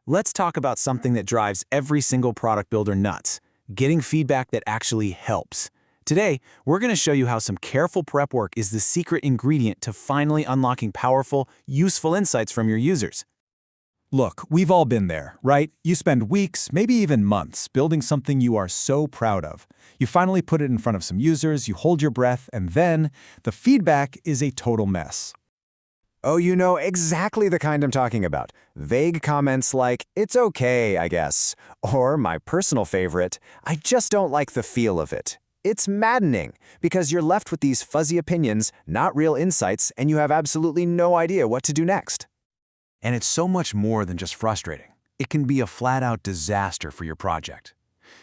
Let's talk about something that drives every single product builder nuts: getting feedback that actually helps. Today, we're going to show you how some careful prep work is the secret ingredient to finally unlocking powerful, useful insights from your users. Look, we've all been there, right? You spend weeks, maybe even months, building something you are so proud of. You finally put it in front of some users, you hold your breath, and then the feedback is a total mess. Oh, you know exactly the kind I'm talking about. Vague comments like, "It's okay, I guess." Or my personal favorite, "I just don't like the feel of it." It's maddening because you're left with these fuzzy opinions, not real insights, and you have absolutely no idea what to do next. And it's so much more than just frustrating. It can be a flat-out disaster for your project.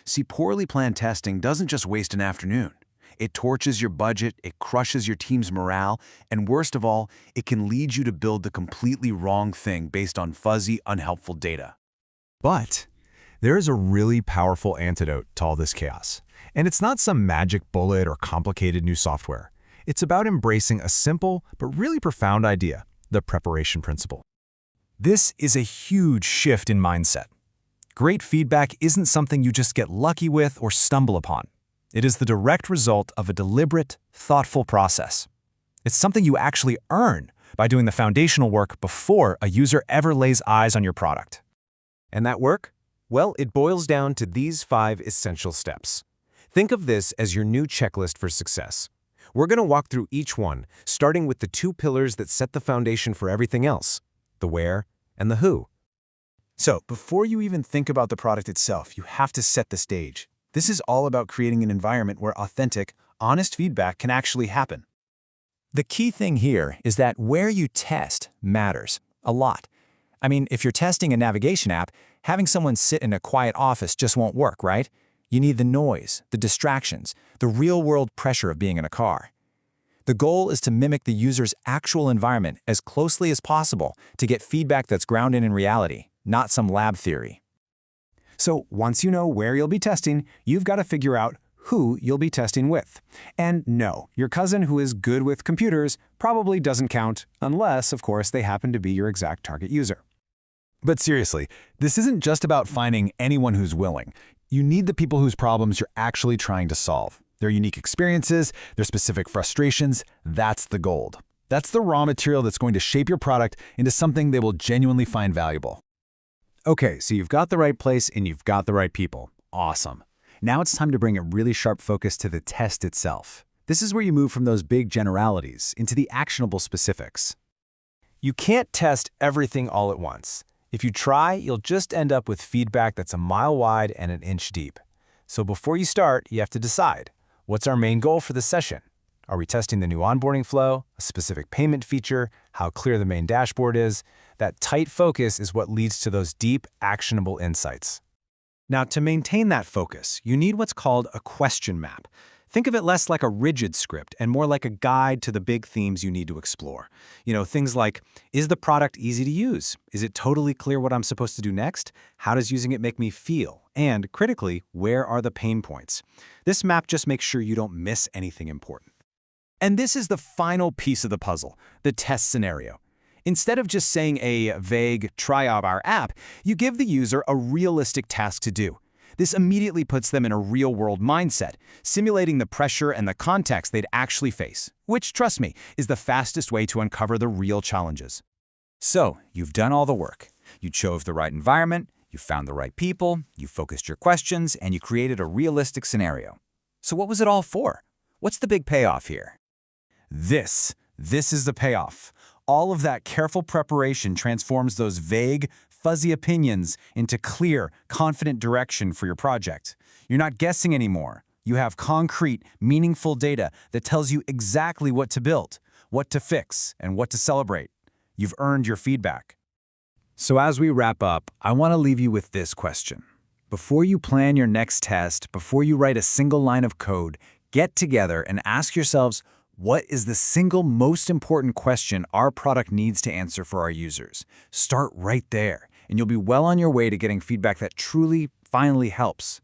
See, poorly planned testing doesn't just waste an afternoon. It torches your budget, it crushes your team's morale, and worst of all, it can lead you to build the completely wrong thing based on fuzzy, unhelpful data. But there is a really powerful antidote to all this chaos. And it's not some magic bullet or complicated new software. It's about embracing a simple but really profound idea: the preparation principle. This is a huge shift in mindset. Great feedback isn't something you just get lucky with or stumble upon. It is the direct result of a deliberate, thoughtful process. It's something you actually earn by doing the foundational work before a user ever lays eyes on your product. And that work? Well, it boils down to these 5 essential steps. Think of this as your new checklist for success. We're going to walk through each one, starting with the 2 pillars that set the foundation for everything else: the where and the who. So, before you even think about the product itself, you have to set the stage. This is all about creating an environment where authentic, honest feedback can actually happen. The key thing here is that where you test matters a lot. I mean, if you're testing a navigation app, having someone sit in a quiet office just won't work, right? You need the noise, the distractions, the real-world pressure of being in a car. The goal is to mimic the user's actual environment as closely as possible to get feedback that's grounded in reality, not some lab theory. So once you know where you'll be testing, you've got to figure out who you'll be testing with. And no, your cousin who is good with computers probably doesn't count, unless, of course, they happen to be your exact target user. But seriously, this isn't just about finding anyone who's willing. You need the people whose problems you're actually trying to solve. Their unique experiences, their specific frustrations, that's the gold. That's the raw material that's going to shape your product into something they will genuinely find valuable. Okay, so you've got the right place and you've got the right people. Awesome. Now it's time to bring a really sharp focus to the test itself. This is where you move from those big generalities into the actionable specifics. You can't test everything all at once. If you try, you'll just end up with feedback that's a mile wide and an inch deep. So before you start, you have to decide, what's our main goal for the session? Are we testing the new onboarding flow, a specific payment feature, how clear the main dashboard is? That tight focus is what leads to those deep, actionable insights. Now, to maintain that focus, you need what's called a question map. Think of it less like a rigid script and more like a guide to the big themes you need to explore. Things like, is the product easy to use? Is it totally clear what I'm supposed to do next? How does using it make me feel? And critically, where are the pain points? This map just makes sure you don't miss anything important. And this is the final piece of the puzzle, the test scenario. Instead of just saying a vague, try out our app, you give the user a realistic task to do. This immediately puts them in a real-world mindset, simulating the pressure and the context they'd actually face, which, trust me, is the fastest way to uncover the real challenges. So, you've done all the work. You chose the right environment, you found the right people, you focused your questions, and you created a realistic scenario. So what was it all for? What's the big payoff here? This is the payoff. All of that careful preparation transforms those vague, fuzzy opinions into clear, confident direction for your project. You're not guessing anymore. You have concrete, meaningful data that tells you exactly what to build, what to fix, and what to celebrate. You've earned your feedback. So as we wrap up, I want to leave you with this question. Before you plan your next test, before you write a single line of code, get together and ask yourselves, what is the single most important question our product needs to answer for our users? Start right there, and you'll be well on your way to getting feedback that truly, finally helps.